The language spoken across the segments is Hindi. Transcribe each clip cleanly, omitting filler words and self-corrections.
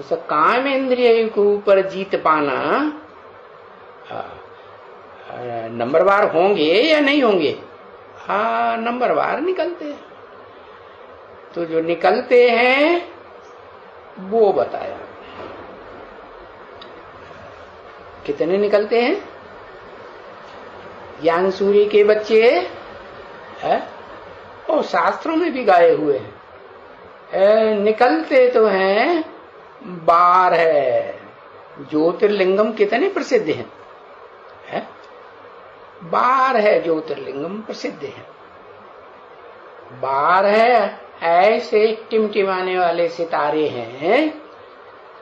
उस काम इंद्रिय के ऊपर जीत पाना नंबरवार होंगे या नहीं होंगे? हाँ, नंबरवार निकलते हैं। तो जो निकलते हैं वो बताया। कितने निकलते हैं? ज्ञान सूर्य के बच्चे है और शास्त्रों में भी गाए हुए हैं। निकलते तो हैं 12। ज्योतिर्लिंगम कितने प्रसिद्ध हैं? 12 ज्योतिर्लिंगम प्रसिद्ध हैं। 12 ऐसे टिमटिमाने वाले सितारे हैं।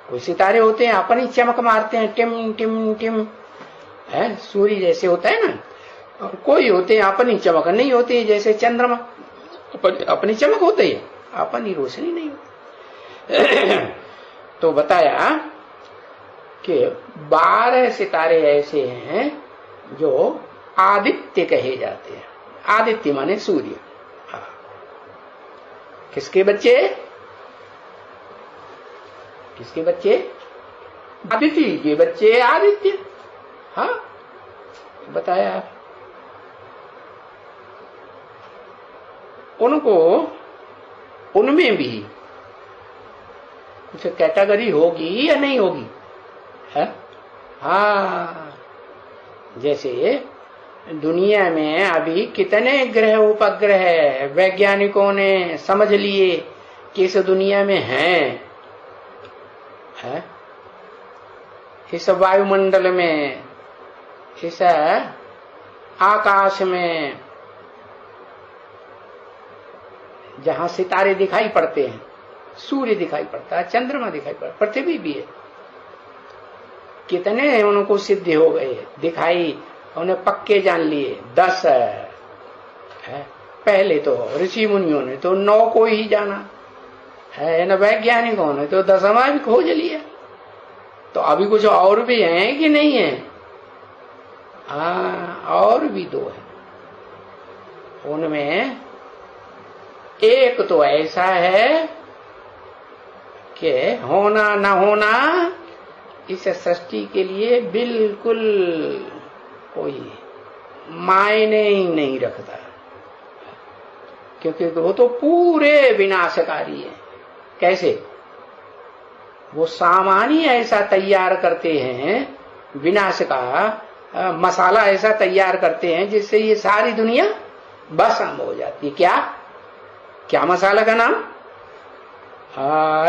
कोई सितारे होते हैं अपन ही चमक मारते हैं, टिम टिम टिम, है सूर्य जैसे होता है ना। और कोई होते हैं अपनी चमक नहीं होती, जैसे चंद्रमा अपनी चमक होती है, अपनी रोशनी नहीं होती। तो बताया कि 12 सितारे ऐसे हैं जो आदित्य कहे जाते हैं। आदित्य माने सूर्य। हाँ। किसके बच्चे? किसके बच्चे? आदित्य के बच्चे आदित्य। हाँ, बताया। उनको उनमें भी कुछ कैटेगरी होगी या नहीं होगी? है? हाँ, जैसे दुनिया में अभी कितने ग्रह उपग्रह वैज्ञानिकों ने समझ लिए कि इस दुनिया में हैं, है? इस वायुमंडल में, इस आकाश में जहां सितारे दिखाई पड़ते हैं, सूर्य दिखाई पड़ता है, चंद्रमा दिखाई पड़ता है, पृथ्वी भी है। कितने उनको सिद्ध हो गए, दिखाई, उन्हें पक्के जान लिए। 10 है। पहले तो ऋषि मुनियों ने तो 9 को ही जाना है न, वैज्ञानिकों ने तो 10वां भी खोज लिया। तो अभी कुछ और भी हैं कि नहीं है? हाँ, और भी 2 है। उनमें एक तो ऐसा है कि होना न होना इस सृष्टि के लिए बिल्कुल कोई मायने ही नहीं रखता, क्योंकि वो तो पूरे विनाशकारी है। कैसे? वो सामान ही ऐसा तैयार करते हैं, विनाश का मसाला ऐसा तैयार करते हैं जिससे ये सारी दुनिया भस्म हो जाती है। क्या क्या मसाला का नाम?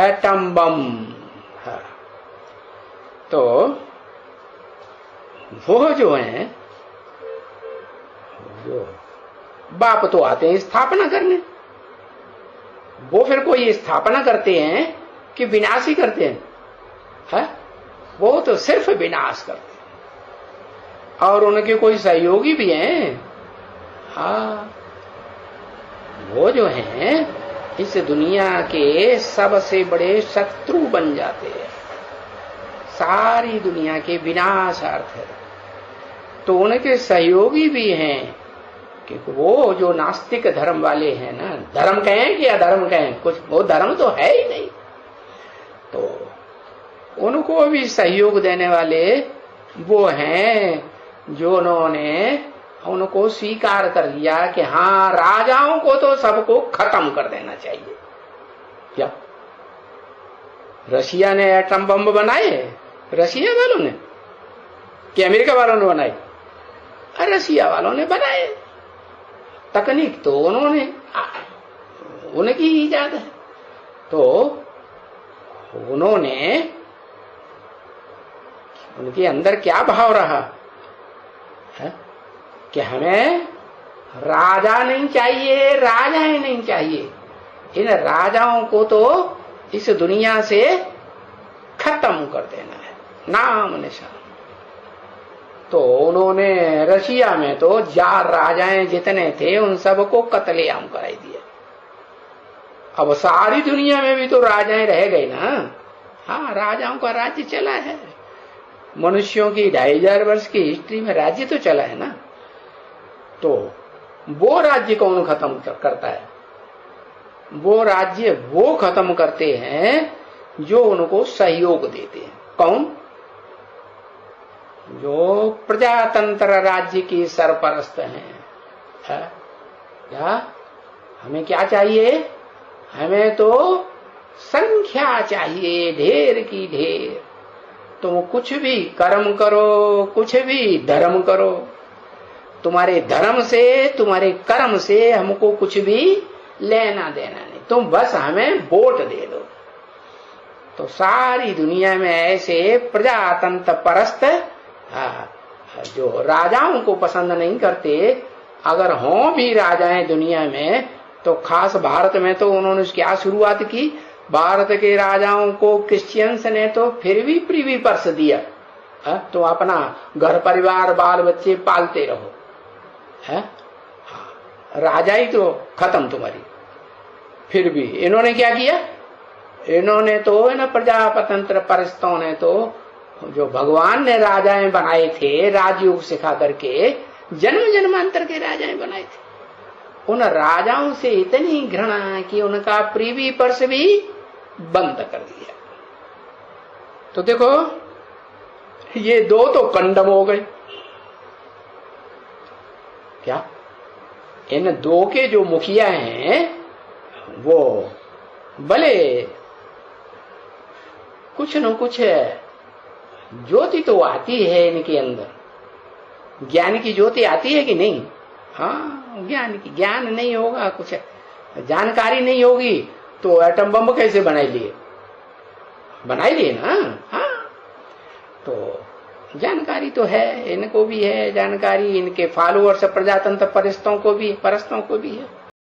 Atom bomb. तो वो जो है, जो बाप तो आते हैं स्थापना करने, वो फिर कोई स्थापना करते हैं कि विनाश ही करते हैं? है? वो तो सिर्फ विनाश करते हैं। और उनके कोई सहयोगी भी हैं। हाँ, वो जो हैं इस दुनिया के सबसे बड़े शत्रु बन जाते हैं, सारी दुनिया के विनाशार्थ है। तो उनके सहयोगी भी हैं, क्योंकि वो जो नास्तिक धर्म वाले हैं ना, धर्म कहें कि अधर्म कहें, कुछ वो धर्म तो है ही नहीं, तो उनको भी सहयोग देने वाले वो हैं जो उन्होंने उनको स्वीकार कर लिया कि हाँ, राजाओं को तो सबको खत्म कर देना चाहिए। क्या रशिया ने एटम बम बनाए? रशिया वालों ने कि अमेरिका वालों ने बनाए? रशिया वालों ने बनाए। तकनीक तो उन्होंने, उनकी ईजाद है। तो उन्होंने, उनके अंदर क्या भाव रहा है कि हमें राजा नहीं चाहिए, राजाएं नहीं चाहिए, इन राजाओं को तो इस दुनिया से खत्म कर देना है, नाम निशान। तो उन्होंने रशिया में तो जार राजाएं जितने थे उन सबको कत्लेआम कराई दिया। अब सारी दुनिया में भी तो राजाएं रह गए ना। हाँ, राजाओं का राज्य चला है, मनुष्यों की 2500 वर्ष की हिस्ट्री में राज्य तो चला है ना। तो वो राज्य कौन खत्म करता है? वो राज्य वो खत्म करते हैं जो उनको सहयोग देते हैं। कौन? जो प्रजातंत्र राज्य की सरपरस्त हैं। क्या हमें क्या चाहिए? हमें तो संख्या चाहिए, ढेर की ढेर। तुम कुछ भी कर्म करो, कुछ भी धर्म करो, तुम्हारे धर्म से, तुम्हारे कर्म से हमको कुछ भी लेना देना नहीं, तुम बस हमें वोट दे दो। तो सारी दुनिया में ऐसे प्रजातंत्र परस्त जो राजाओं को पसंद नहीं करते, अगर हों भी राजाएं दुनिया में, तो खास भारत में तो उन्होंने क्या शुरुआत की? भारत के राजाओं को क्रिश्चियंस ने तो फिर भी प्रीवी पर्स दिया, तो अपना घर परिवार बाल बच्चे पालते रहो, है? राजा ही तो खत्म तुम्हारी। फिर भी इन्होंने क्या किया? इन्होंने तो इन प्रजातंत्र परिस्तों ने तो जो भगवान ने राजाएं बनाए थे राजयोग सिखा करके, जन्म जन्मांतर के राजाएं बनाए थे, उन राजाओं से इतनी घृणा कि उनका प्रीवी पर्स भी बंद कर दिया। तो देखो ये दो तो कंडम हो गए। क्या? इन दो के जो मुखिया हैं वो भले कुछ न कुछ ज्योति तो आती है इनके अंदर, ज्ञान की ज्योति आती है कि नहीं? हाँ, ज्ञान की, ज्ञान नहीं होगा, कुछ जानकारी नहीं होगी तो एटम बम कैसे बनाई लिए? बनाई लिए ना। हाँ, तो जानकारी तो है, इनको भी है जानकारी, इनके फॉलोअर्स प्रजातंत्र परस्तों को भी है।